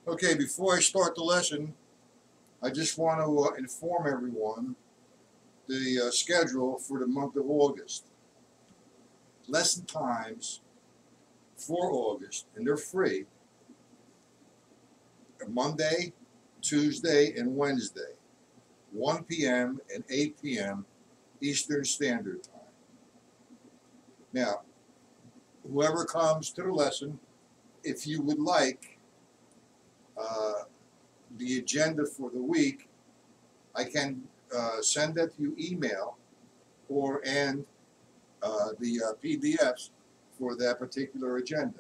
Okay, before I start the lesson, I just want to inform everyone the schedule for the month of August. Lesson times for August, and they're free, Monday, Tuesday, and Wednesday, 1 p.m. and 8 p.m. Eastern Standard Time. Now, whoever comes to the lesson, if you would like the agenda for the week, I can send that to you email and the PDFs for that particular agenda.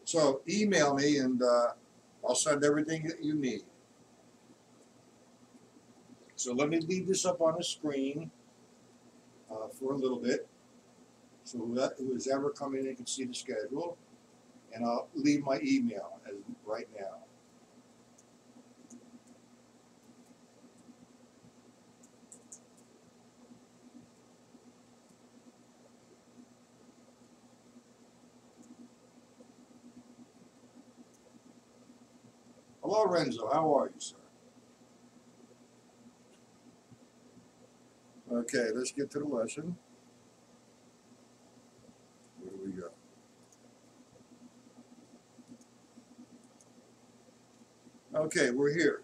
So email me and I'll send everything that you need. So let me leave this up on the screen for a little bit, so who's ever coming in can see the schedule, and I'll leave my email right now. Hello, Renzo. How are you, sir? Okay, let's get to the lesson. Where do we go? Okay, we're here.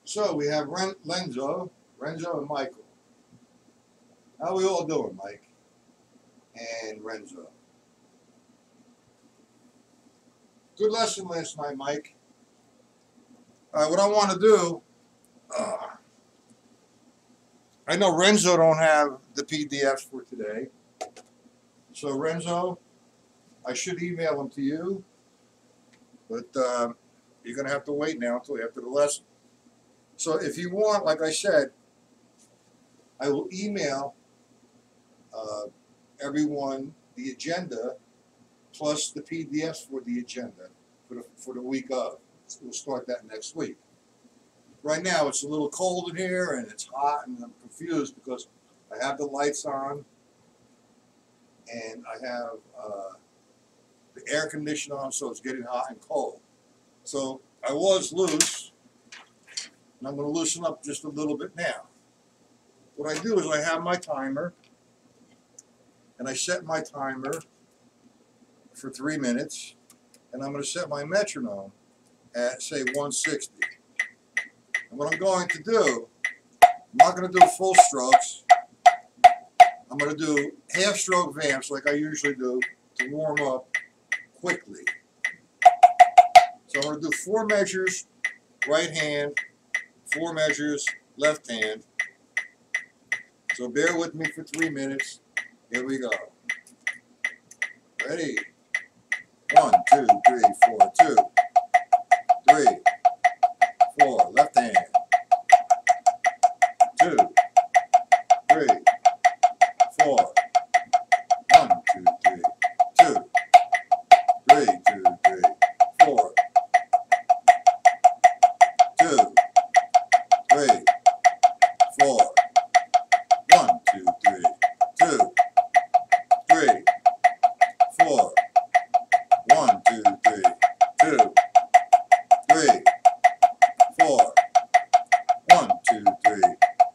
So we have Renzo and Michael. How are we all doing, Mike and Renzo? Good lesson last night, Mike. What I want to do, I know Renzo don't have the PDFs for today. So Renzo, I should email them to you, but you're going to have to wait now until after the lesson. So if you want, like I said, I will email everyone the agenda plus the PDFs for the agenda for the week of. We'll start that next week. Right now it's a little cold in here and it's hot and I'm confused because I have the lights on and I have the air conditioner on, so it's getting hot and cold. So I was loose, and I'm going to loosen up just a little bit now. What I do is I have my timer, and I set my timer for 3 minutes, and I'm going to set my metronome at, say, 160. And what I'm going to do, I'm not going to do full strokes. I'm going to do half-stroke vamps like I usually do to warm up quickly. So I'm going to do 4 measures right hand, 4 measures left hand. So bear with me for 3 minutes. Here we go. Ready? 1, 2, 3, 4, 2, 3, 4, left hand. 2, 3, 4. 1, 2, 3, 2, 3, 2, 3, 4, 2, 3, 4. 1, 2, 3, 2, 3, 4. 1, 2, 3, 2, 3, 4. 1, 2, 3,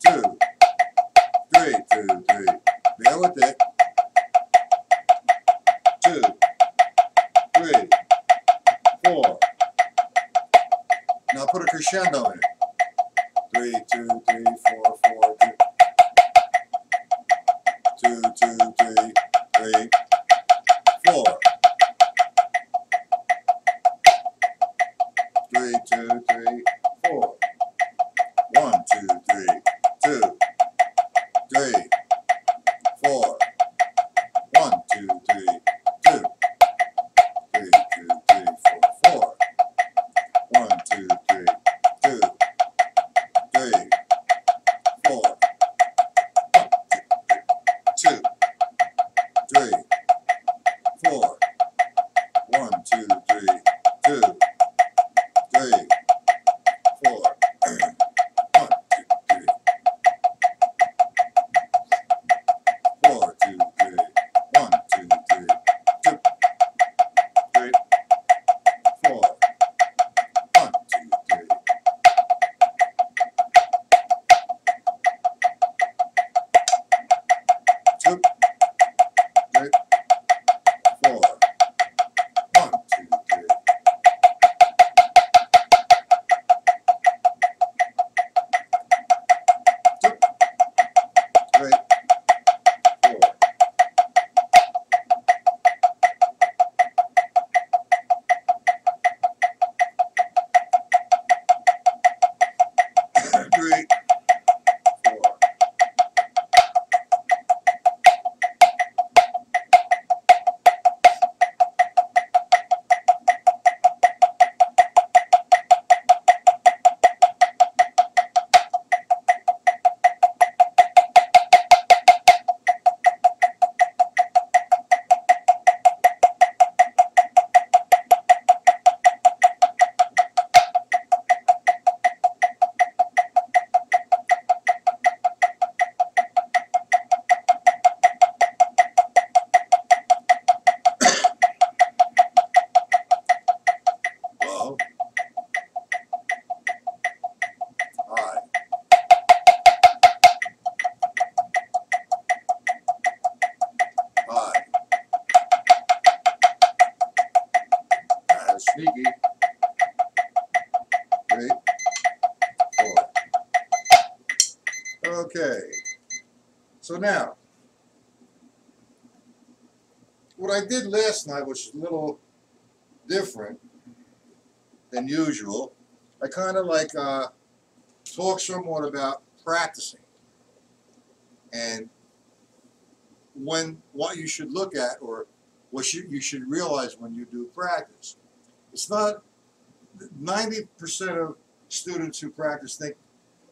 2, 3, 2, 3. Bear with it. 2, 3, 4. Now put a crescendo in it. 3, 2, 3, 4, 4, 2, 2, 2, 3, 3, 4. 3, 2, 3, 4. 1, 2, 3, 2, 3, 4. 1, 2, 3, 2, 3, 2, 3, 4, 4. 1, 2, 3, 2, 3, 4. 2, 3, 4. 1, 2, 3, 2, 3, 4. 1, 2, 3, 4, 2, 3, 1, 2, 3, 2, 3, 4. 3, 4. Low, high, high. That's sneaky. 3, 4. Okay. So now, what I did last night was a little different than usual. I kind of like talk somewhat about practicing and what you should look at or what you should realize when you do practice. It's not 90% of students who practice think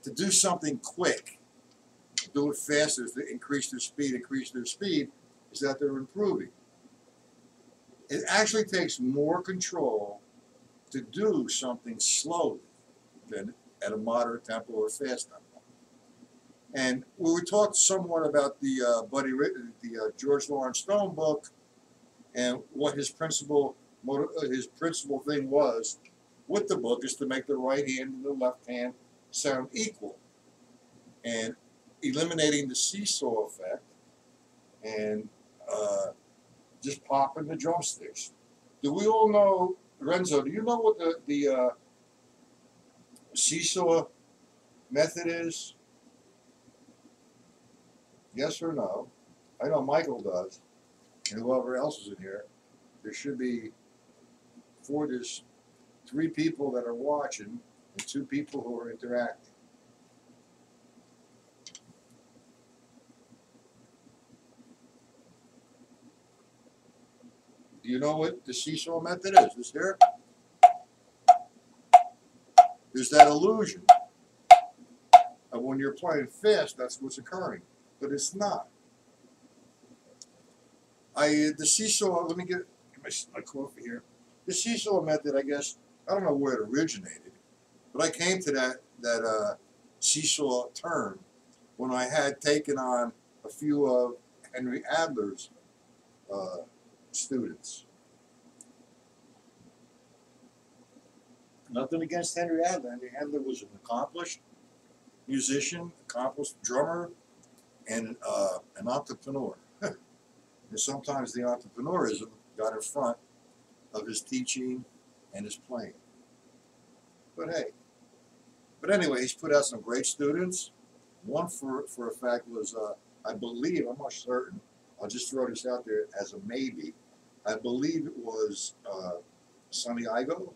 to do something quick, do it faster, to increase their speed, is that they're improving. It actually takes more control to do something slowly than at a moderate tempo or fast tempo. And we talked somewhat about the George Lawrence Stone book and what his principal thing was with the book is to make the right hand and the left hand sound equal and eliminating the seesaw effect and just popping the drumsticks. Do we all know, Renzo, do you know what the seesaw method is? Yes or no? I know Michael does, and whoever else is in here. There should be there's 3 people that are watching and 2 people who are interacting. Do you know what the seesaw method is? This here? There's that illusion of when you're playing fast, that's what's occurring, but it's not. The seesaw, let me get my coffee here. The seesaw method, I guess, I don't know where it originated, but I came to that seesaw term when I had taken on a few of Henry Adler's students. Nothing against Henry Adler. Henry Adler was an accomplished musician, accomplished drummer, and an entrepreneur. And sometimes the entrepreneurism got in front of his teaching and his playing. But hey. But anyway, he's put out some great students. One for a fact was, I believe, I'm not certain, I'll just throw this out there as a maybe, I believe it was Sonny Igo,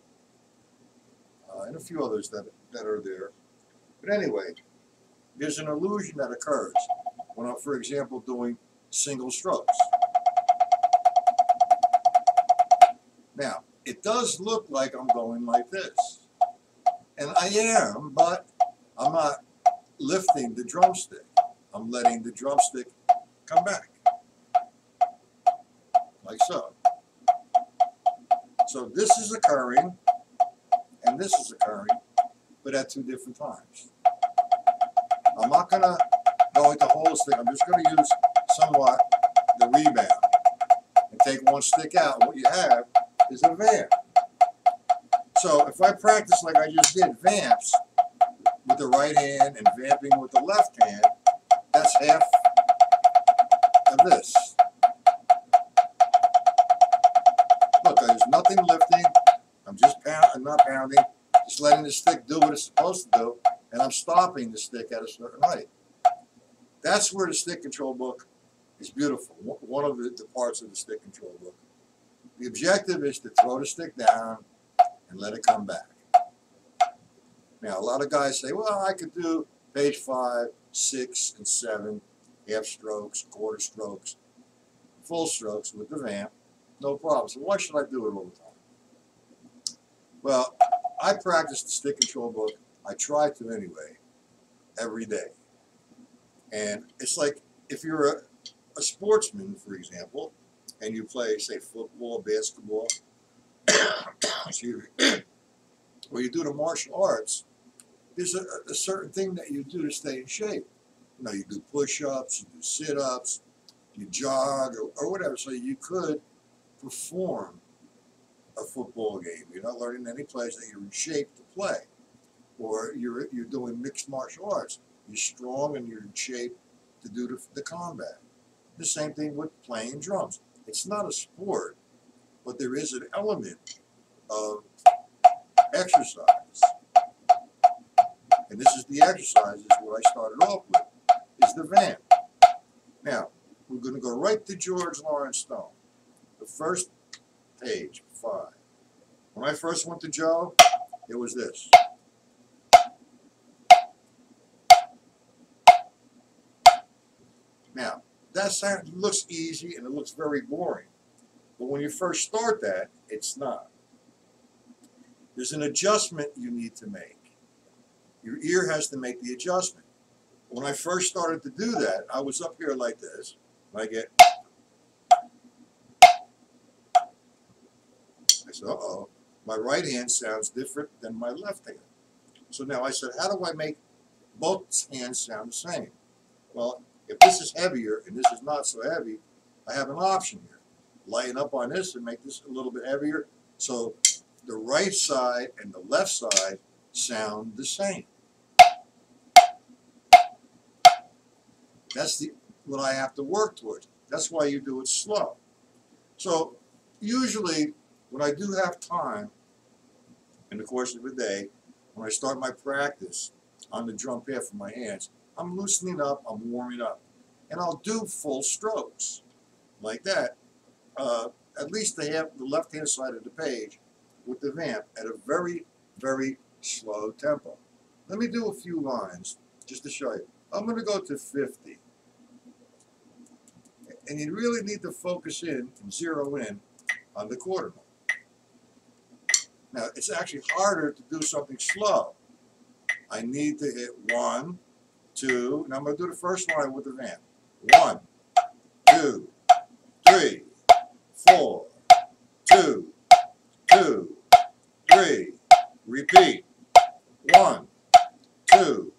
and a few others that are there. But anyway, there's an illusion that occurs when I'm, for example, doing single strokes. Now, it does look like I'm going like this. And I am, but I'm not lifting the drumstick. I'm letting the drumstick come back. Like so. So this is occurring, and this is occurring, but at 2 different times. I'm not going to go into the whole stick. I'm just going to use somewhat the rebound and take one stick out. And what you have is a vamp. So if I practice like I just did, vamps with the right hand and vamping with the left hand, that's half of this. Look, there's nothing lifting. I'm just not pounding, just letting the stick do what it's supposed to do, and I'm stopping the stick at a certain height. That's where the stick control book is beautiful. One of the parts of the stick control book. The objective is to throw the stick down and let it come back. Now, a lot of guys say, well, I could do page 5, 6, and 7, half strokes, quarter strokes, full strokes with the vamp, no problem. So why should I do it all the time? Well, I practice the stick control book. I try to anyway, every day. And it's like if you're a sportsman, for example, and you play, say, football, basketball, excuse me, or you do the martial arts, there's a certain thing that you do to stay in shape. You know, you do push-ups, you do sit-ups, you jog, or whatever, so you could perform a football game. You're not learning any plays that you're in shape to play. Or you're doing mixed martial arts. You're strong and you're in shape to do the combat. The same thing with playing drums. It's not a sport, but there is an element of exercise. And this is the exercise, is what I started off with, is the vamp. Now, we're going to go right to George Lawrence Stone. The first page, 5. When I first went to Joe, it was this. Now, that looks easy and it looks very boring. But when you first start that, it's not. There's an adjustment you need to make. Your ear has to make the adjustment. When I first started to do that, I was up here like this. I get, I said, uh-oh, my right hand sounds different than my left hand. So now I said, how do I make both hands sound the same? Well, if this is heavier and this is not so heavy, I have an option here. Lighten up on this and make this a little bit heavier so the right side and the left side sound the same. That's what I have to work towards. That's why you do it slow. So usually when I do have time in the course of a day, when I start my practice on the drum pad for my hands, I'm loosening up, I'm warming up. And I'll do full strokes like that, at least the left-hand side of the page with the vamp at a very, very slow tempo. Let me do a few lines just to show you. I'm going to go to 50. And you really need to focus in and zero in on the quarter note. Now, it's actually harder to do something slow. I need to hit 1, 2. Now I'm going to do the first line with the vamp. 1, 2, 3, 4, 2, 2, 3. Repeat. 1, 2,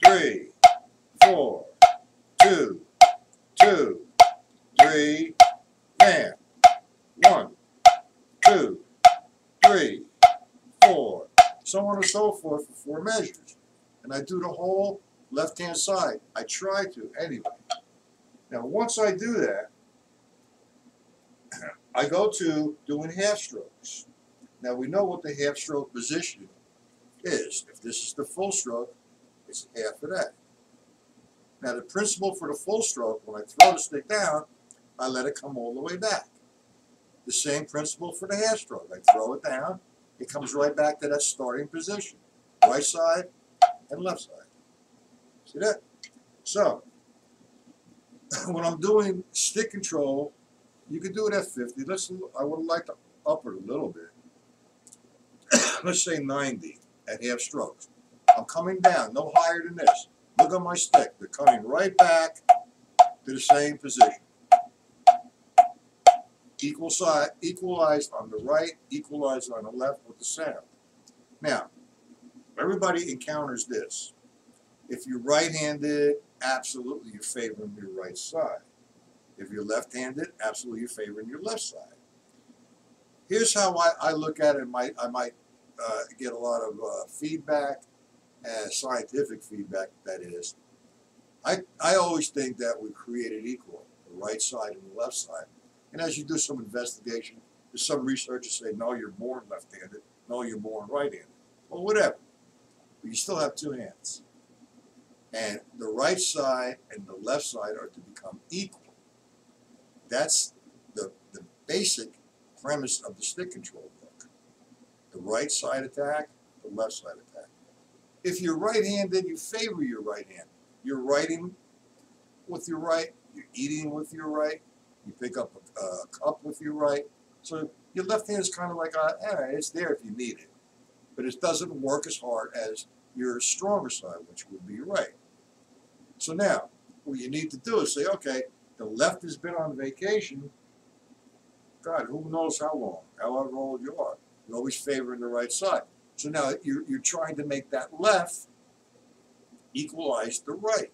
3, 4, 2, 2, 3. Vamp. 1, 2, 3, 4. So on and so forth for 4 measures. And I do the whole left-hand side. I try to anyway. Now, once I do that, I go to doing half strokes. Now, we know what the half stroke position is. If this is the full stroke, it's half of that. Now, the principle for the full stroke, when I throw the stick down, I let it come all the way back. The same principle for the half stroke. I throw it down, it comes right back to that starting position. Right side and left side. See that? So, when I'm doing stick control, you can do it at 50. I would like to up it a little bit. Let's say 90 at half strokes. I'm coming down, no higher than this. Look at my stick. They're coming right back to the same position. Equal side, equalized on the right, equalized on the left with the sound. Now, everybody encounters this. If you're right-handed, absolutely you're favoring your right side. If you're left-handed, absolutely you're favoring your left side. Here's how I look at it. I might get a lot of feedback, scientific feedback, that is. I always think that we're created equal, the right side and the left side. And as you do some investigation, there's some researchers say, no, you're born left-handed, no, you're born right-handed. Well, whatever. But you still have 2 hands. And the right side and the left side are to become equal. That's the basic premise of the stick control book. The right side attack, the left side attack. If you're right-handed, you favor your right hand. You're writing with your right, you're eating with your right, you pick up a cup with your right. So your left hand is kind of like, it's there if you need it. But it doesn't work as hard as your stronger side, which would be your right. So now, what you need to do is say, okay, the left has been on vacation, God, who knows how long, however old you are. You're always favoring the right side. So now you're trying to make that left equalize the right.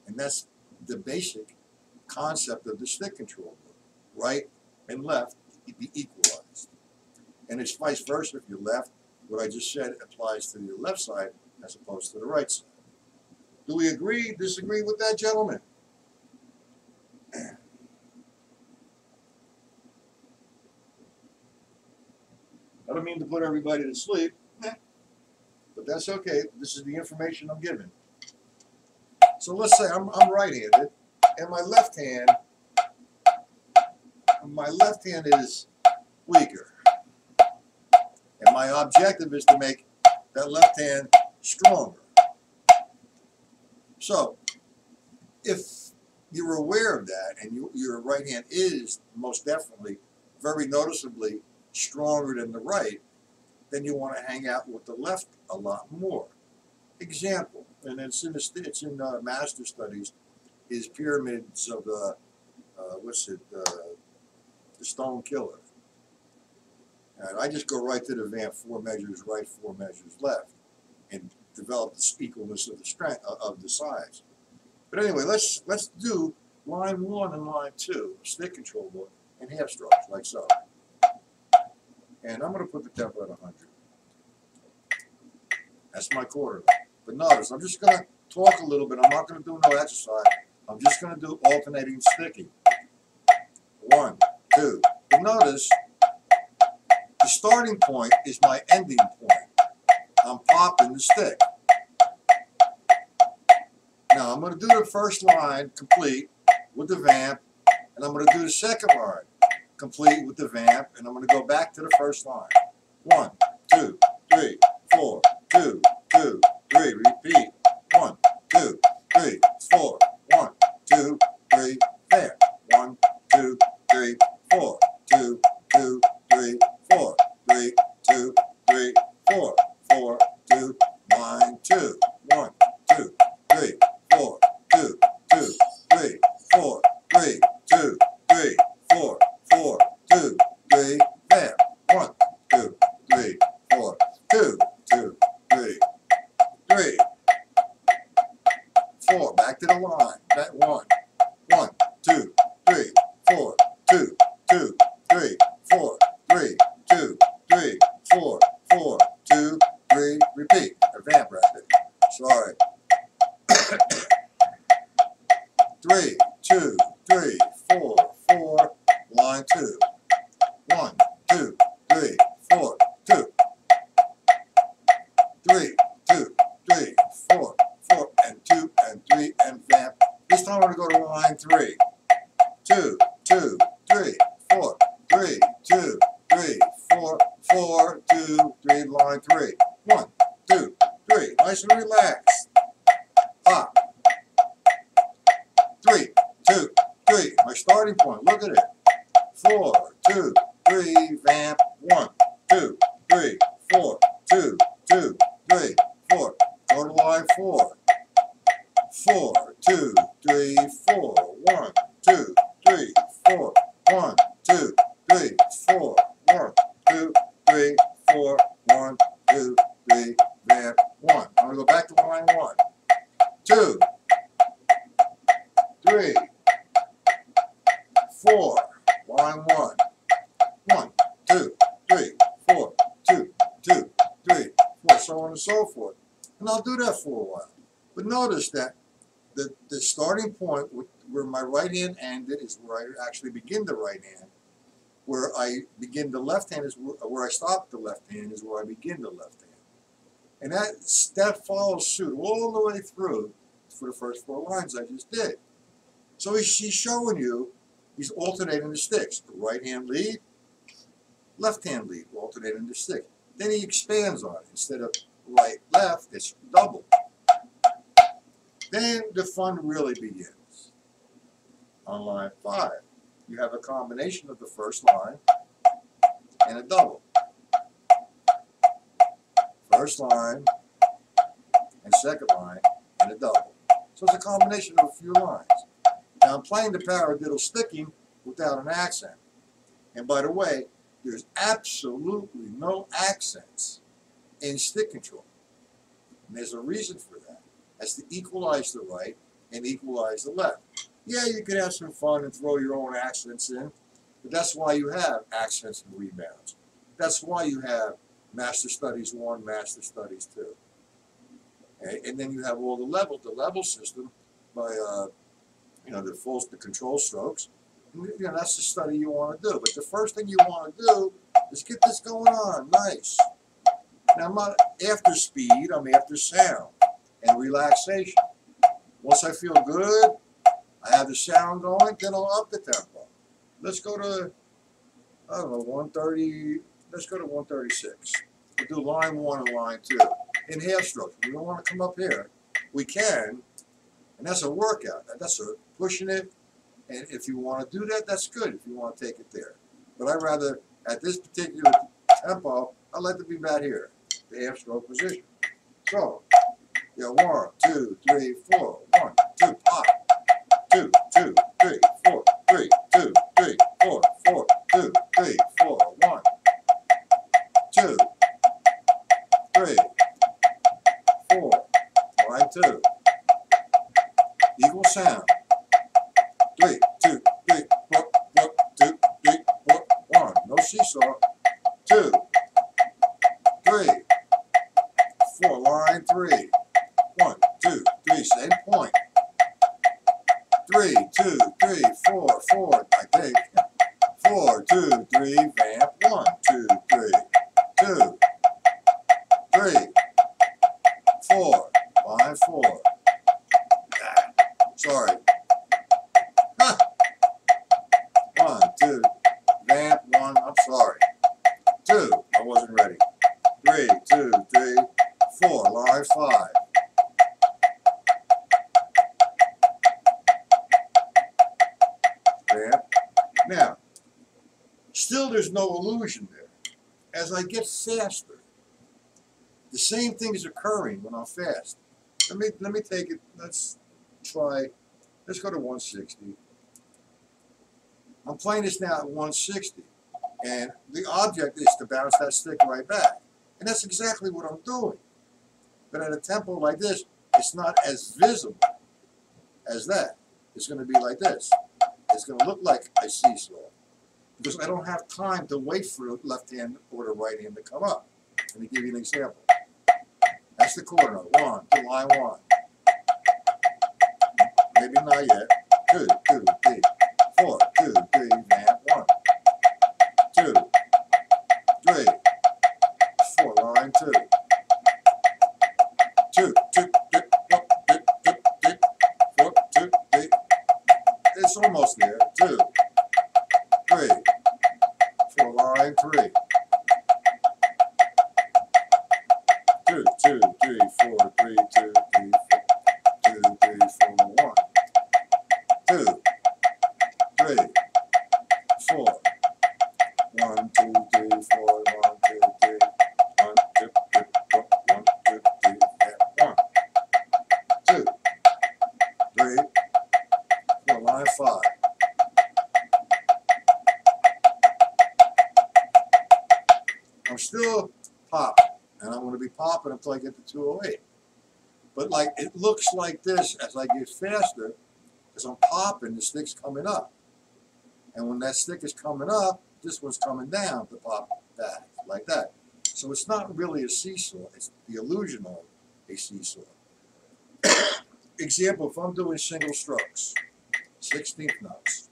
And that's the basic concept of the stick control book. Right and left be equalized. And it's vice versa. If you're left, what I just said applies to the left side as opposed to the right side. Do we agree, disagree with that, gentlemen? I don't mean to put everybody to sleep, but that's okay. This is the information I'm giving. So let's say I'm right-handed, and my left hand is weaker. And my objective is to make that left hand stronger. So, if you're aware of that, and your right hand is most definitely, very noticeably stronger than the right, then you want to hang out with the left a lot more. Example, and it's in master studies, is pyramids of the stone killer. And I just go right to the vamp, 4 measures right, 4 measures left, and develop the equalness of the strength of the sides. But anyway, let's do line 1 and line 2, stick control book, and half strokes, like so. And I'm going to put the tempo at 100. That's my quarter. But notice, I'm just going to talk a little bit. I'm not going to do no exercise. I'm just going to do alternating sticking. 1, 2. But notice, the starting point is my ending point. I'm popping the stick. Now, I'm going to do the first line complete with the vamp, and I'm going to do the second line complete with the vamp, and I'm going to go back to the first line. 1, 2, 3, 4, 2, 2, 3. Repeat. 1, 2, 3, 4. 1, 2, 3, vamp. 1, 2, 3, 4. 2, 2, 3, 4. 3, 2, 3, 4. 4, 2, line 2. 1, 2, 3, 4. 2, 2, 3, 4. 3, 2, 3, 4. 4, 2, 3, vamp. 1, 2, 3, 4. 2, 2, 3, 3, 4. Back to the line. That 1, 1, 2, 3, 4. 2, 2, 3, 4. 3, 2, 3, 4. 4, 2, 3. Repeat. A vamp right there. Sorry. 3, 2, 3, 4, 4. Line 2. 1, 2, 3, 4. 2, 3, 2, 3, 4. 4 and 2 and 3 and vamp. This time I'm going to go to line 3. 2, 2, 3, 4. 3, 2, 3, 4. 4, 2, 3. Line 3. 1, 2, 3. Nice and relaxed. Up. 3, 2, 3. My starting point. Look at it. 4, 2, 3. Vamp. 1, 2, 3, 4. 2, 2, 3, 4. Go to line 4. 4, 2, 3, 4. 1, 2, 3, 4. 1, 2, 3, 4. 1, 2, 3, 4. 1, 2, 3. Vamp. 1. I'm going to go back to line 1. 2, 3, 4. Line 1. 1, 2, 3, 4. 2, 2, 3, 4. So on and so forth. And I'll do that for a while. But notice that the starting point where my right hand ended is where I actually begin the right hand. Where I begin the left hand is where I stop the left hand is where I begin the left hand. And that follows suit all the way through for the first 4 lines I just did. So he's showing you, he's alternating the sticks. The right hand lead, left hand lead, alternating the stick. Then he expands on it. Instead of right, left, it's double. Then the fun really begins. On line 5, you have a combination of the first line and a double. First line and second line and a double. So it's a combination of a few lines. Now I'm playing the paradiddle sticking without an accent. And by the way, there's absolutely no accents in stick control. And there's a reason for that. That's to equalize the right and equalize the left. Yeah, you can have some fun and throw your own accents in, but that's why you have accents and rebounds. That's why you have Master Studies 1, Master Studies 2. Okay? And then you have all the level system by the control strokes. That's the study you want to do. But the first thing you want to do is get this going on. Nice. Now I'm not after speed, I'm after sound and relaxation. Once I feel good, I have the sound going, then I'll up the tempo. Let's go to, 130, let's go to 136. We'll do line 1 and line 2 in half strokes. We don't want to come up here. We can, and that's a workout. That's a pushing it, and if you want to do that, that's good if you want to take it there. But I'd rather, at this particular tempo, I'd like to be back here, the half stroke position. So, 1, 2, 3, 4, 1, 2, pop. 2, 2, 3, 4, 3, 2, 3, 4, 4, 2, 3, 4, 1, 2, 3, 4, line 2. Equal sound. 3, 2, 3, 4, 4, 2, 3, 4, 1. No seesaw. 2, 3, 4, line 3. 1, 2, 3, same point. 3, 2, 3, 4, 4, I think. 4, 2, 3, vamp. 1, 2, 3, 2, 3, 4, line 4. Sorry. 1, 2, vamp. 1, I'm sorry. 2, I wasn't ready. 3, 2, 3, 4, line 5. Now, still there's no illusion there. As I get faster, the same thing is occurring when I'm fast. Let me take it, let's go to 160. I'm playing this now at 160, and the object is to bounce that stick right back. And that's exactly what I'm doing. But at a tempo like this, it's not as visible as that. It's going to be like this. It's going to look like a seesaw because I don't have time to wait for the left hand or the right hand to come up. Let me give you an example. That's the chord note. 1, to line 1. Maybe not yet. 2, 2, 3, 4, 2, 3, vamp. 1, 2, 3, 4, line 2. 2, 2, 3, 4, 2, 3. It's almost there. 2, 3, 4, line 3. 2, 2, 3, 4, 3, 2, 3, 4, 2, 3, 4, 1. 2, 3, 4. 1, 2, 3, 4, 1, 2, 3. 1, 2, 3, 4, 1, 2, 3, 1, 2, 3, 4, line 5. I'm still popping, and I'm going to be popping until I get to 208. But like it looks like this as I get faster, as I'm popping, the stick's coming up. And when that stick is coming up, this one's coming down to pop back, like that. So it's not really a seesaw, it's the illusion of a seesaw. Example, if I'm doing single strokes, 16th notes.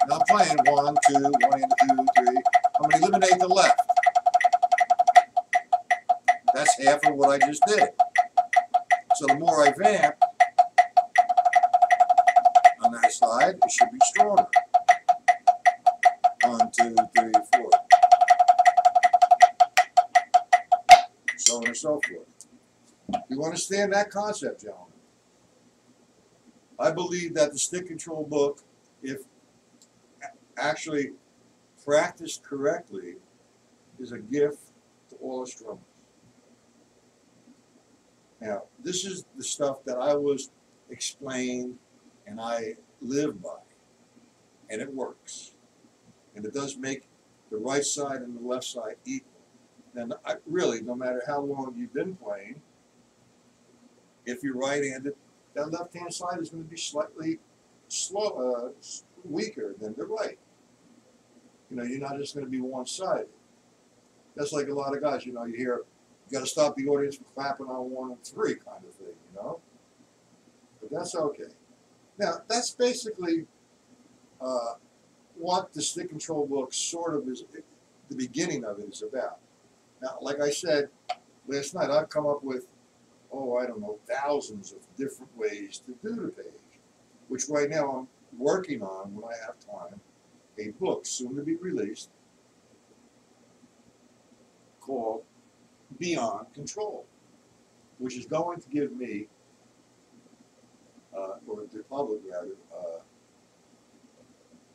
Now I'm playing 1, 2, 1, 2, 3. I'm going to eliminate the left. That's half of what I just did. So the more I vamp on that side, it should be stronger. 1, 2, 3, 4. so on and so forth. You understand that concept, gentlemen? I believe that the stick control book, if actually practiced correctly, is a gift to all strummers. Now, this is the stuff that I was explained and I live by, and it works. And it does make the right side and the left side equal. And really, no matter how long you've been playing, if you're right-handed, that left-hand side is going to be slightly weaker than the right. You know, you're not just going to be one-sided. That's like a lot of guys, you know, you hear, you got to stop the audience from clapping on 1 and 3 kind of thing, you know? But that's okay. Now, that's basically what the stick control book sort of is, the beginning of it is about. Now, like I said last night, I've come up with, I don't know, thousands of different ways to do the page, which right now I'm working on, when I have time, a book soon to be released called Beyond Control, which is going to give me, or the public rather,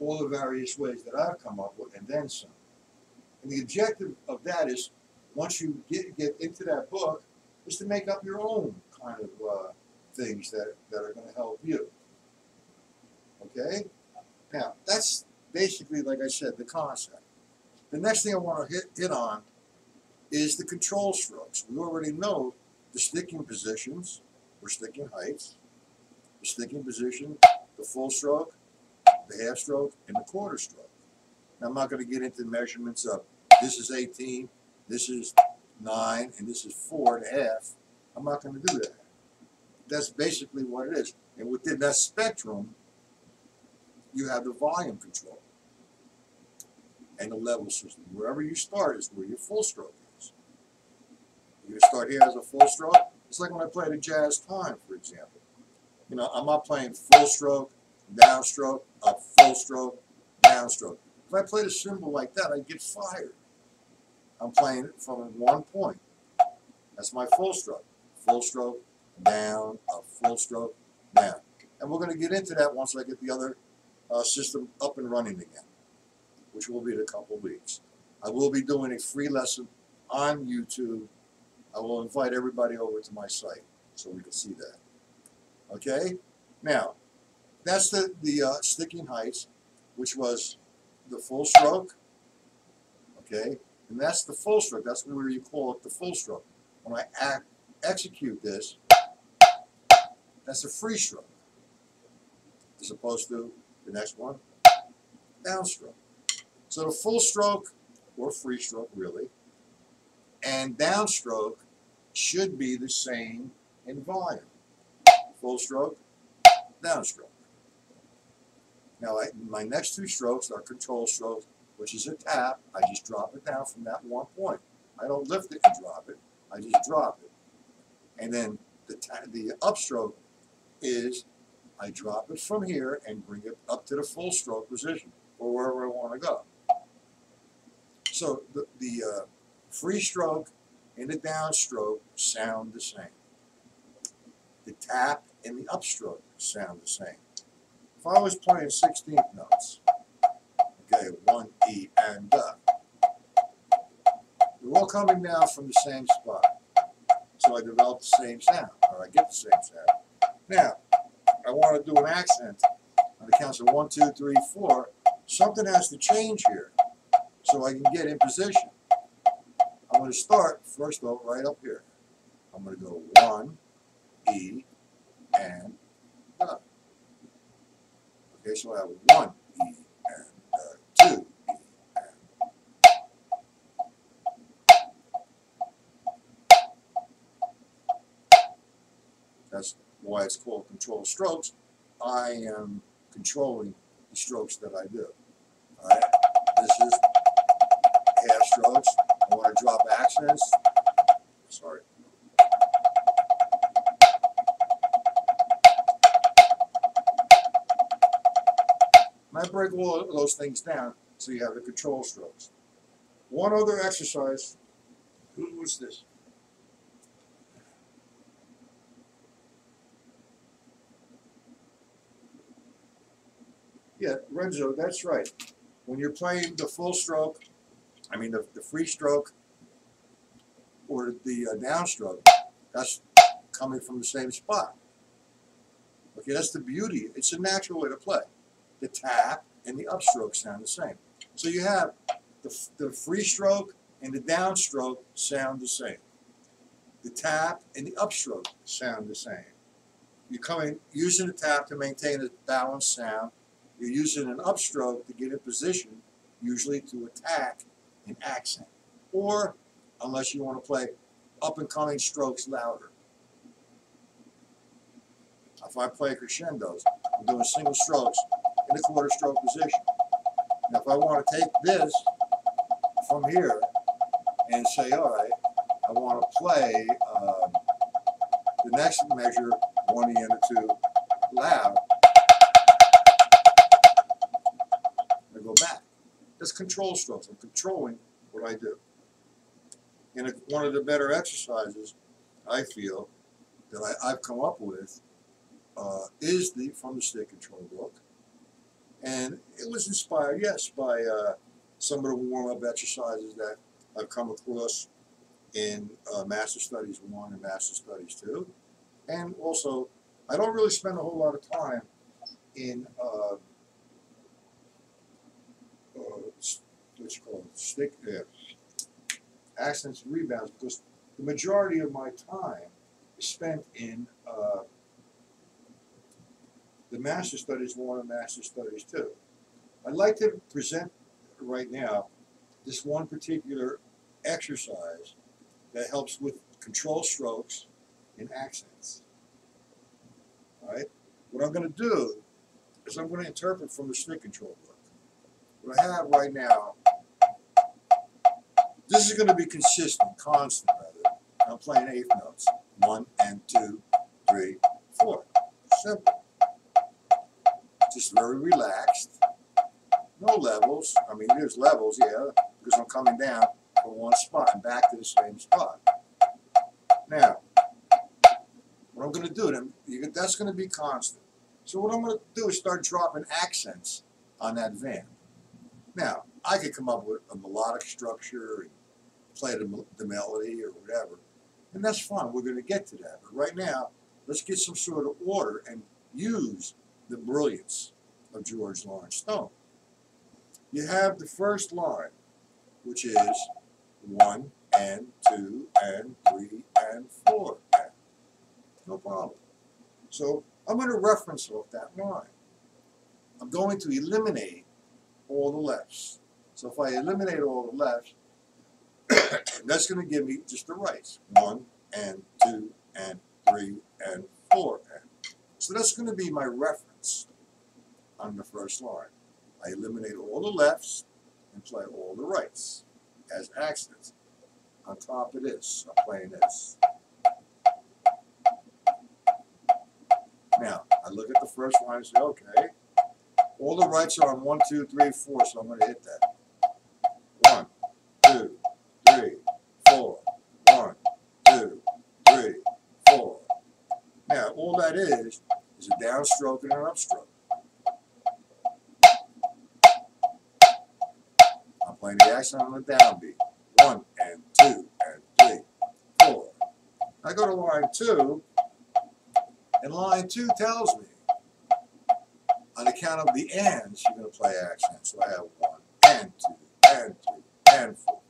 all the various ways that I've come up with and then some. And the objective of that is, once you get into that book, is to make up your own kind of things that are going to help you. Okay? Now, that's basically, like I said, the concept. The next thing I want to hit on is the control strokes. We already know the sticking positions, or sticking heights, the sticking position, the full stroke, the half stroke, and the quarter stroke. Now, I'm not going to get into measurements of this is 18, this is 9, and this is 4.5. I'm not going to do that. That's basically what it is. And within that spectrum, you have the volume control and the level system. Wherever you start is where your full stroke is. You start here as a full stroke. It's like when I play the jazz time, for example. You know, I'm not playing full stroke, downstroke, up full stroke, downstroke. If I played a cymbal like that, I'd get fired. I'm playing it from one point. That's my full stroke. Full stroke, down, up, full stroke, down. And we're going to get into that once I get the other system up and running again, which will be in a couple of weeks. I will be doing a free lesson on YouTube. I will invite everybody over to my site so we can see that. Okay? Now, that's the sticking heights, which was the full stroke. Okay? And that's the full stroke. That's where you call it the full stroke. When I execute this, that's a free stroke, as opposed to the next one, downstroke. So the full stroke, or free stroke really, and downstroke should be the same in volume. Full stroke, downstroke. Now, my next 2 strokes are control strokes, which is a tap. I just drop it down from that one point. I don't lift it and drop it. I just drop it. And then the upstroke is I drop it from here and bring it up to the full stroke position, or wherever I want to go. So the free stroke and the downstroke sound the same. The tap and the upstroke sound the same. If I was playing 16th notes, okay, 1, E, and da, they're all coming down from the same spot. So I develop the same sound, or I get the same sound. Now, I want to do an accent on the counts of 1, 2, 3, 4. Something has to change here so I can get in position. I'm going to start, first of all, right up here. I'm going to go 1, E, and da. Okay, so I have 1, E, and 2, E, and. That's why it's called control strokes. I am controlling the strokes that I do. All right, this is half strokes. I want to drop accents. Sorry. And I break all of those things down so you have the control strokes. One other exercise. Who was this? Yeah, Renzo, that's right. When you're playing the full stroke, I mean the free stroke or the downstroke, that's coming from the same spot. Okay, that's the beauty. It's a natural way to play. The tap and the upstroke sound the same. So you have the free stroke and the downstroke sound the same. The tap and the upstroke sound the same. You're using the tap to maintain a balanced sound. You're using an upstroke to get in position, usually to attack an accent. Or, unless you want to play up-and-coming strokes louder. If I play crescendos, I'm doing single strokes in the quarter stroke position. Now, if I want to take this from here and say, all right, I want to play the next measure, 1 E and a 2, loud, I go back. That's control strokes. I'm controlling what I do. And one of the better exercises, I feel, that I've come up with is from the stick control book. And it was inspired, yes, by some of the warm-up exercises that I've come across in Master Studies 1 and Master Studies 2. And also, I don't really spend a whole lot of time in what you call it, stick accents and rebounds, because the majority of my time is spent in the Master Studies 1 and Master Studies 2. I'd like to present right now this one particular exercise that helps with control strokes and accents. All right? What I'm going to do is I'm going to interpret from the stick control book. What I have right now, this is going to be consistent, constant rather. I'm playing eighth notes. 1 and 2, 3, 4. Simple. Just very relaxed. No levels. I mean, there's levels, yeah, because I'm coming down from one spot and back to the same spot. Now, what I'm going to do, that's going to be constant. So what I'm going to do is start dropping accents on that vamp. Now, I could come up with a melodic structure and play the melody or whatever, and that's fun. We're going to get to that. But right now, let's get some sort of order and use the brilliance of George Lawrence Stone. You have the first line, which is 1 and 2 and 3 and 4 and. No problem. So I'm going to reference off that line. I'm going to eliminate all the lefts. So if I eliminate all the lefts, that's going to give me just the rights. 1 and 2 and 3 and 4 and. So that's going to be my reference on the first line. I eliminate all the lefts and play all the rights as accents. On top of this, I'm playing this. Now, I look at the first line and say, okay, all the rights are on 1, 2, 3, 4, so I'm going to hit that. 1, 2, 3, 4. 1, 2, 3, 4. Now, all that is a downstroke and an upstroke. I'm playing the accent on the downbeat. 1 and 2 and 3, 4. I go to line 2, and line 2 tells me, on account of the ands, you're going to play accents. So I have 1 and 2 and 3 and 4.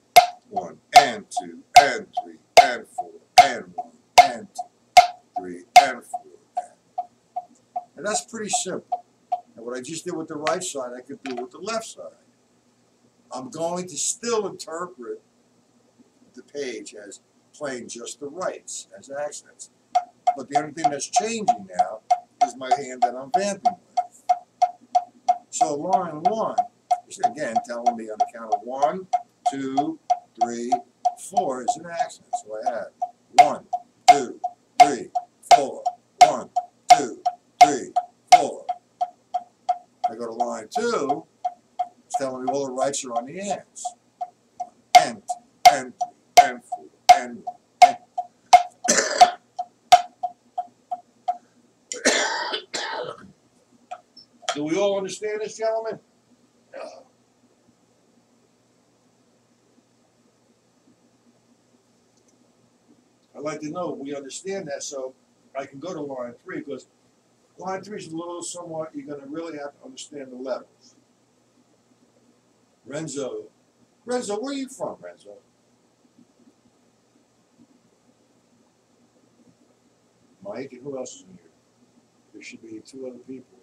1 and 2 and 3 and 4 and 1 and 2, 3 and 4 and. And that's pretty simple. And what I just did with the right side, I could do with the left side. I'm going to still interpret the page as playing just the rights as accents. But the only thing that's changing now is my hand that I'm vamping with. So line 1 is again telling me on the count of 1, 2, 3, 4 is an accent. So I have 1, 2, 3, 4. 1, 2, 3, 4. I go to line 2. It's telling me all the rights are on the ands. And 2, and 3, and 4, and 1. Do we all understand this, gentlemen? I'd like to know if we understand that so I can go to line 3, because line 3 is a little somewhat, you're going to really have to understand the levels. Renzo, where are you from, Renzo? Mike, and who else is in here? There should be 2 other people.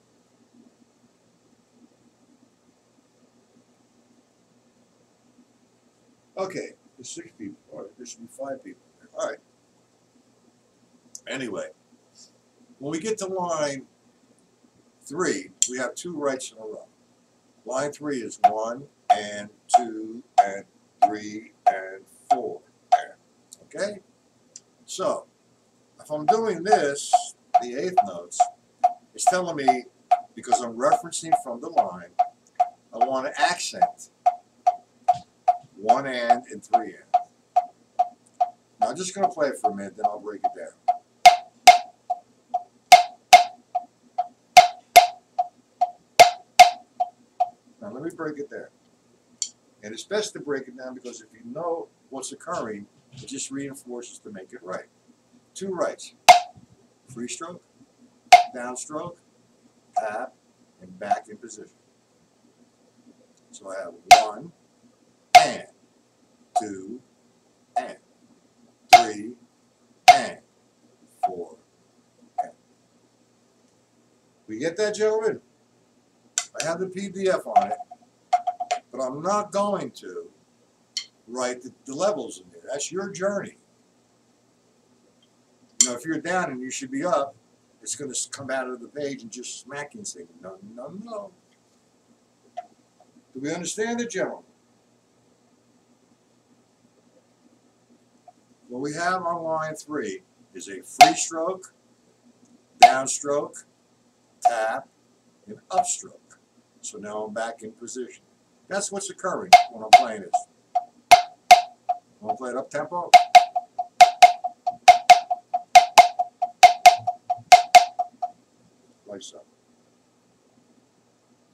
Okay, there's 6 people. All right, there should be 5 people there. All right. Anyway, when we get to line 3, we have 2 rights in a row. Line 3 is 1 and 2 and 3 and 4. Okay? So, if I'm doing this, the 8th notes, it's telling me, because I'm referencing from the line, I want to accent 1 and 3 and. Now I'm just going to play it for a minute, then I'll break it down. Now let me break it down. And it's best to break it down because if you know what's occurring, it just reinforces to make it right. 2 rights. Free stroke, downstroke, tap, and back in position. So I have 1 and 2 and 3 and 4 and. We get that, gentlemen? I have the PDF on it, but I'm not going to write the levels in there. That's your journey. You know, if you're down and you should be up, it's going to come out of the page and just smack you and say, no, no, no. Do we understand it, gentlemen? What we have on line 3 is a free stroke, downstroke, tap, and upstroke. So now I'm back in position. That's what's occurring when I'm playing this. Want to play it up tempo? Like so.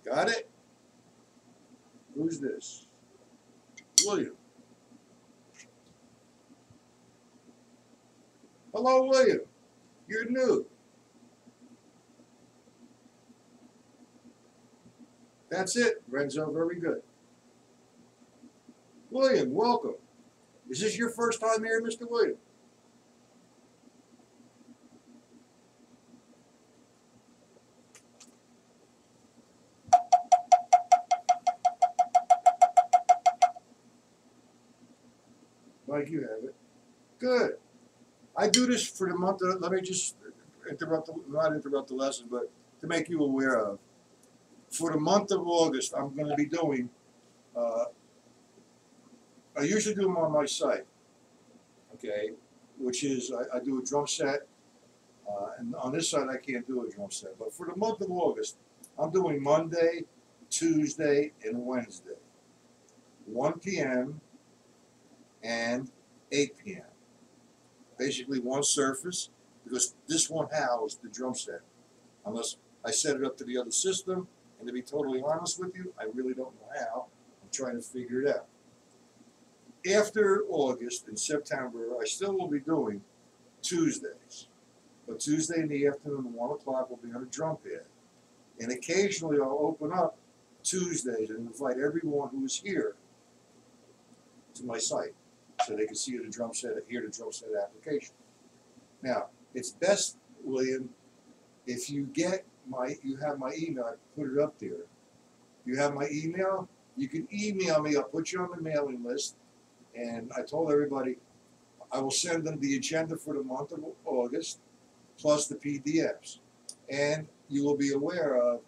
Got it? Who's this? William. Hello, William. You're new. That's it, Renzo. Very good. William, welcome. Is this your first time here, Mr. William? Mike, you have it. Good. I do this for the month of, let me just not interrupt the lesson, but to make you aware of. For the month of August, I'm going to be doing, I usually do them on my site, okay, which is, I do a drum set, and on this side I can't do a drum set, but for the month of August, I'm doing Monday, Tuesday, and Wednesday, 1 p.m. and 8 p.m. Basically one surface, because this won't house the drum set, unless I set it up to the other system. And to be totally honest with you, I really don't know how. I'm trying to figure it out. After August and September, I still will be doing Tuesdays. But Tuesday in the afternoon at 1 o'clock will be on a drum pad. And occasionally I'll open up Tuesdays and invite everyone who is here to my site so they can see the drum set, hear the drum set application. Now, it's best, William, if you have my email, I put it up there. You have my email? You can email me, I'll put you on the mailing list. And I told everybody I will send them the agenda for the month of August, plus the PDFs. And you will be aware of,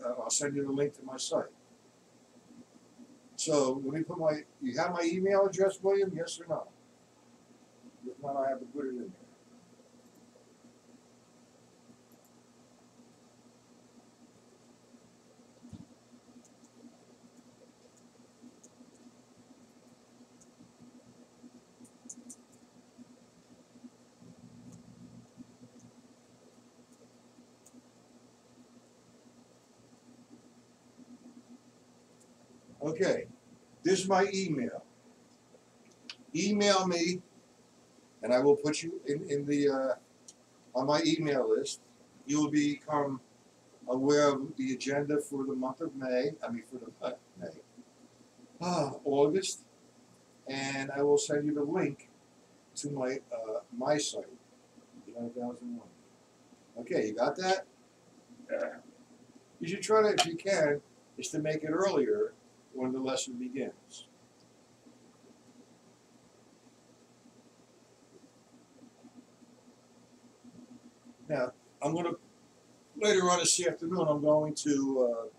I'll send you the link to my site. So let me put you have my email address, William, yes or no? If not, I have to put it in there. Okay, this is my email. Email me, and I will put you in the on my email list. You will become aware of the agenda for the month of May. I mean, for the August, and I will send you the link to my site. 9,001. Okay, you got that? Yeah. You should try to, if you can, is to make it earlier when the lesson begins. Now, I'm going to, later on this afternoon, I'm going to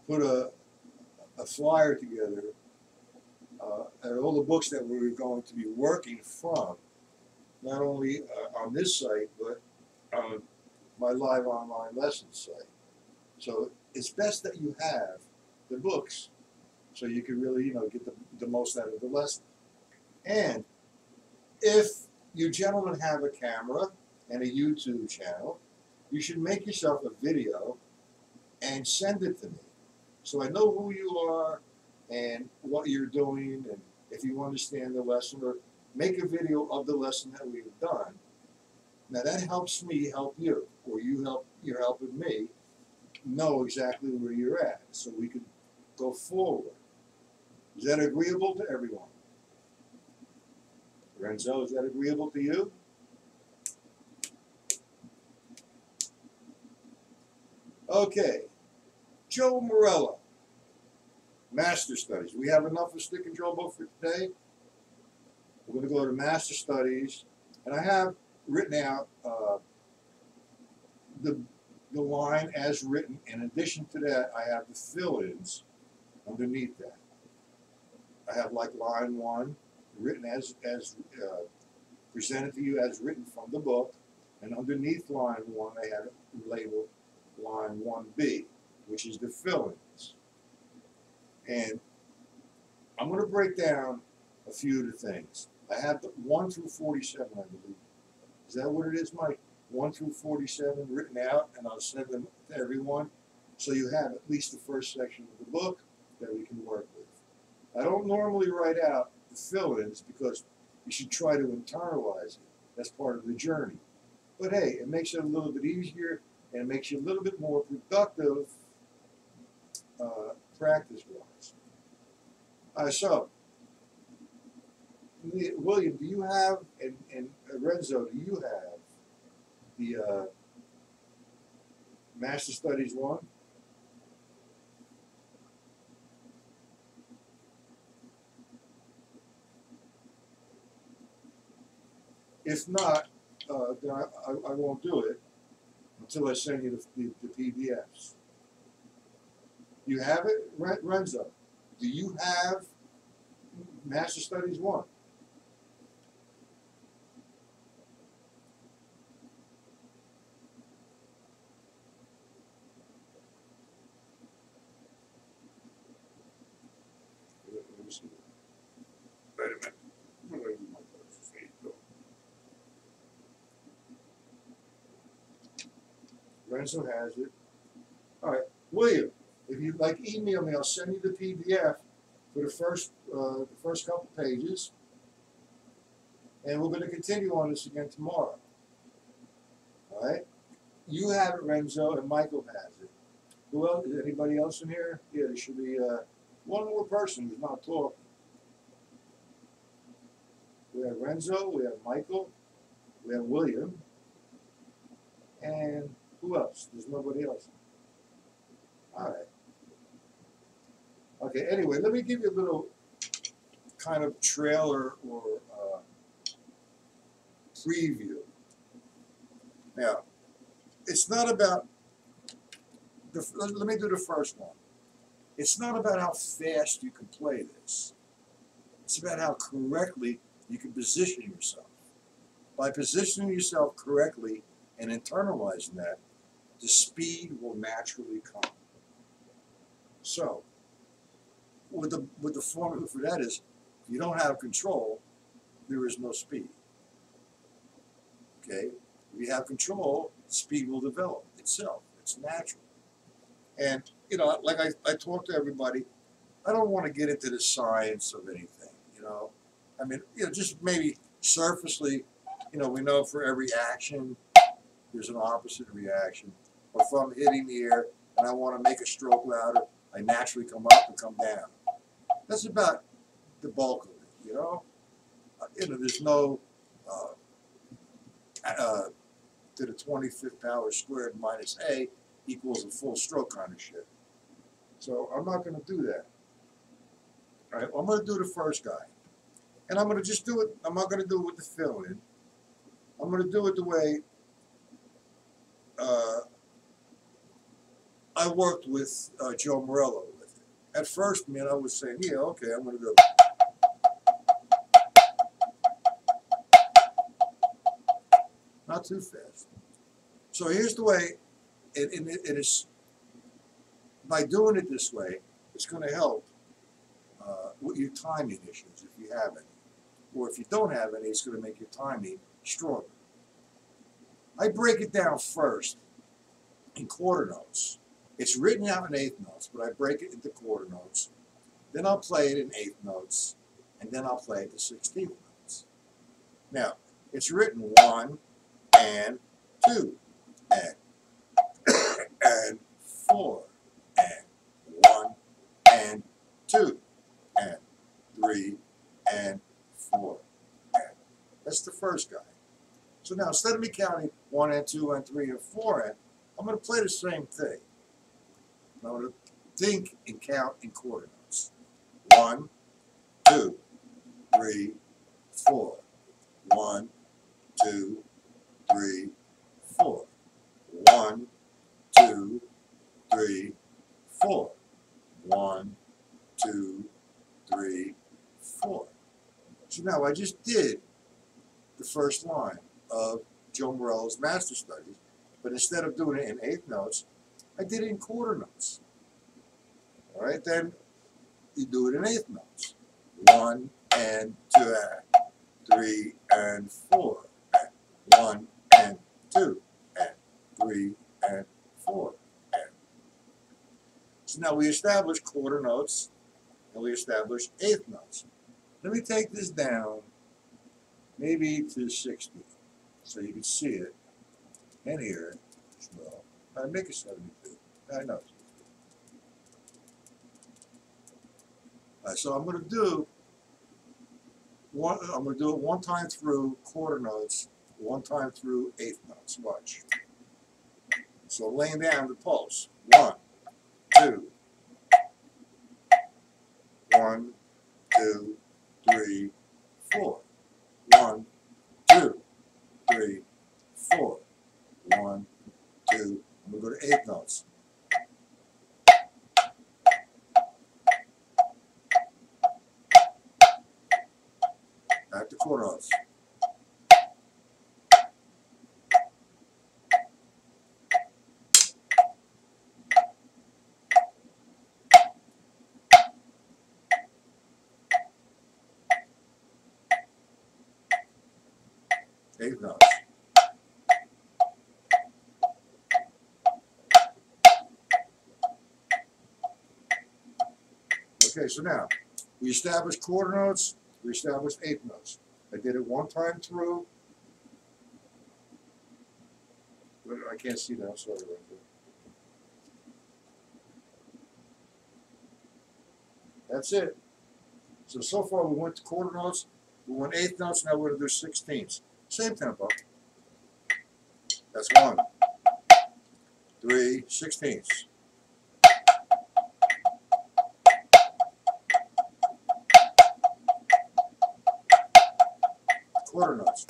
put a flyer together and all the books that we're going to be working from, not only on this site, but on my live online lesson site. So it's best that you have the books so you can really, get the most out of the lesson. And if you gentlemen have a camera and a YouTube channel, you should make yourself a video and send it to me so I know who you are and what you're doing, and if you understand the lesson, or make a video of the lesson that we've done. Now that helps me help you, or you're helping me know exactly where you're at so we can go forward. Is that agreeable to everyone? Renzo, is that agreeable to you? Okay, Joe Morello, Master Studies. We have enough of Stick and Drill book for today. We're going to go to Master Studies, and I have written out the line as written. In addition to that, I have the fill-ins underneath that. I have like line 1 written as presented to you as written from the book, and underneath line 1 I have it labeled line 1B, which is the fill-ins. And I'm going to break down a few of the things. I have the 1 through 47, I believe. Is that what it is, Mike? 1 through 47 written out, and I'll send them to everyone so you have at least the first section of the book that we can work with. I don't normally write out the fill-ins because you should try to internalize it. That's part of the journey. But hey, it makes it a little bit easier, and it makes you a little bit more productive practice-wise. So, William, do you have, and Renzo, do you have the Master Studies 1? If not, then I won't do it until I send you the PDFs. You have it, Renzo? Do you have Master Studies 1? Let me see. Wait a minute. Renzo has it. All right, William, if you'd like, email me. I'll send you the PDF for the first couple pages, and we're going to continue on this again tomorrow. All right, you have it, Renzo, and Michael has it. Who else? Is anybody else in here? Yeah, there should be one more person who's not talking. We have Renzo, we have Michael, we have William, and who else? There's nobody else. All right. Okay, anyway, let me give you a little kind of trailer or preview. Now, it's not about, let me do the first one. It's not about how fast you can play this. It's about how correctly you can position yourself. By positioning yourself correctly and internalizing that, the speed will naturally come. So, what the formula for that is, if you don't have control, there is no speed. Okay? If you have control, speed will develop itself. It's natural. And, you know, like I talk to everybody, I don't want to get into the science of anything, you know. I mean, you know, just maybe surfacely, you know, we know for every action, there's an opposite reaction. Or if I'm hitting the air and I want to make a stroke louder, I naturally come up and come down. That's about the bulk of it, you know. You know, there's no to the 25th power squared minus a equals a full stroke kind of shit. So I'm not going to do that. All right, well, I'm going to do the first guy. And I'm going to just do it. I'm not going to do it with the fill-in. I'm going to do it the way I worked with Joe Morello with it. At first, man, I was saying, yeah, okay, I'm going to go. Not too fast. So here's the way, it is, by doing it this way, it's going to help with your timing issues if you have any. Or if you don't have any, it's going to make your timing stronger. I break it down first in quarter notes. It's written out in eighth notes, but I break it into quarter notes. Then I'll play it in eighth notes, and then I'll play it to 16th notes. Now, it's written 1 and 2 and 4 and 1 and 2 and 3 and 4 and. That's the first guy. So now instead of me counting 1 and 2 and 3 and 4 and, I'm going to play the same thing. I'm going to think and count in quarter notes. 1, 2, 3, 4. 1, 2, 3, 4. 1, 2, 3, 4. 1, 2, 3, 4. So now I just did the first line of Joe Morello's Master Studies, but instead of doing it in eighth notes, I did it in quarter notes. All right, then you do it in eighth notes. 1 and 2 and 3 and 4 and 1 and 2 and 3 and 4 and. So now we establish quarter notes and we establish eighth notes. Let me take this down maybe to 60 so you can see it and hear it as well. I make it 72. I know. All right, so I'm going to do it one time through quarter notes, one time through eighth notes. Watch. So laying down the pulse. 1, 2, 1, 2, 3, 4. 1, 2, 3, 4. 1, 2. I'm going to go to eighth notes. Back to quarter notes. Eighth notes. Okay, so now we established quarter notes, we established eighth notes. I did it one time through. I can't see that, I'm sorry about that. That's it. So far we went to quarter notes, we went eighth notes, now we're going to do sixteenths. Same tempo. That's 1, 3, sixteenths. Quarter notes.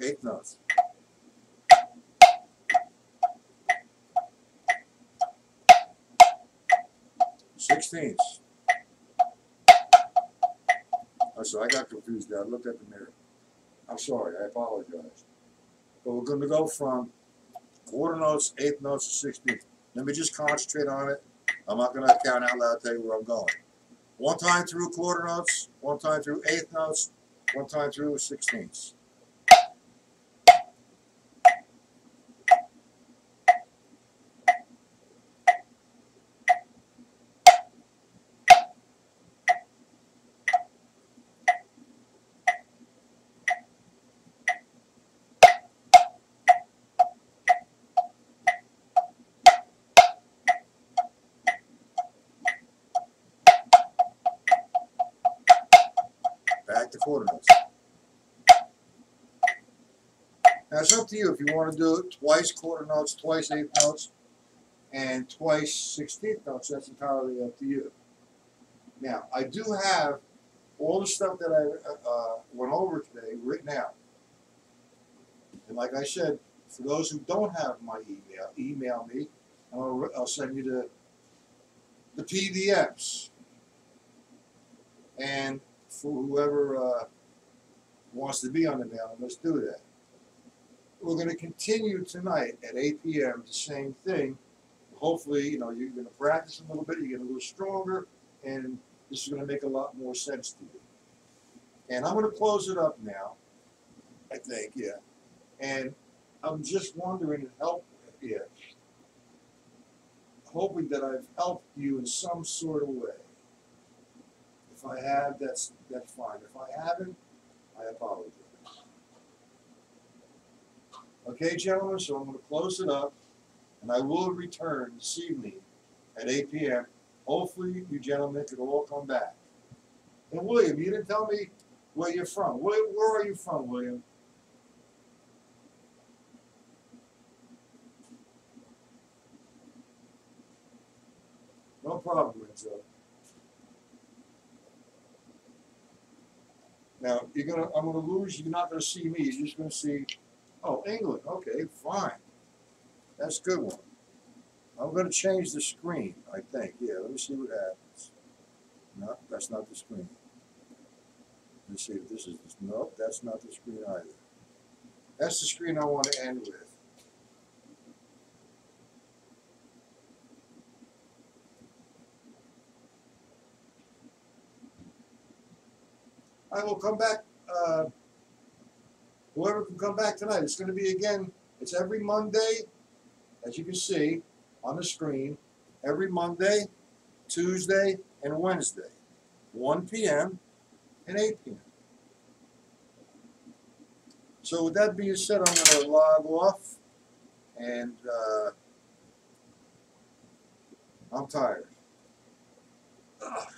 Eighth notes. Sixteenths. Oh, so I got confused there. I looked at the mirror. I'm sorry. I apologize. But we're going to go from quarter notes, eighth notes, to sixteenths. Let me just concentrate on it. I'm not going to count out loud, tell you where I'm going. One time through quarter notes, one time through eighth notes, one time through sixteenths. back to quarter notes. Now it's up to you if you want to do it twice quarter notes, twice eighth notes, and twice 16th notes. That's entirely up to you. Now, I do have all the stuff that I went over today written out. And like I said, for those who don't have my email, email me, and I'll send you the PDFs. And for whoever wants to be on the mailing, let's do that. We're going to continue tonight at 8 p.m. the same thing. Hopefully, you know, you're going to practice a little bit, you get a little stronger, and this is going to make a lot more sense to you. And I'm going to close it up now, I think, yeah. And I'm just wondering, hoping that I've helped you in some sort of way. If I have, that's fine. If I haven't, I apologize. Okay, gentlemen, so I'm going to close it up, and I will return this evening at 8 p.m. Hopefully, you gentlemen could all come back. And William, you didn't tell me where you're from. Where are you from, William? No problem, Renzo. Now I'm gonna lose. You're not gonna see me. You're just gonna see. Oh, England. Okay, fine. That's a good one. I'm gonna change the screen. I think. Yeah. Let me see what happens. No, that's not the screen. Let's see if this is. Nope, that's not the screen either. That's the screen I want to end with. I will come back. Whoever can come back tonight, it's going to be again. It's every Monday, as you can see on the screen. Every Monday, Tuesday, and Wednesday, 1 p.m. and 8 p.m. So with that being said, I'm going to log off, and I'm tired. Ugh.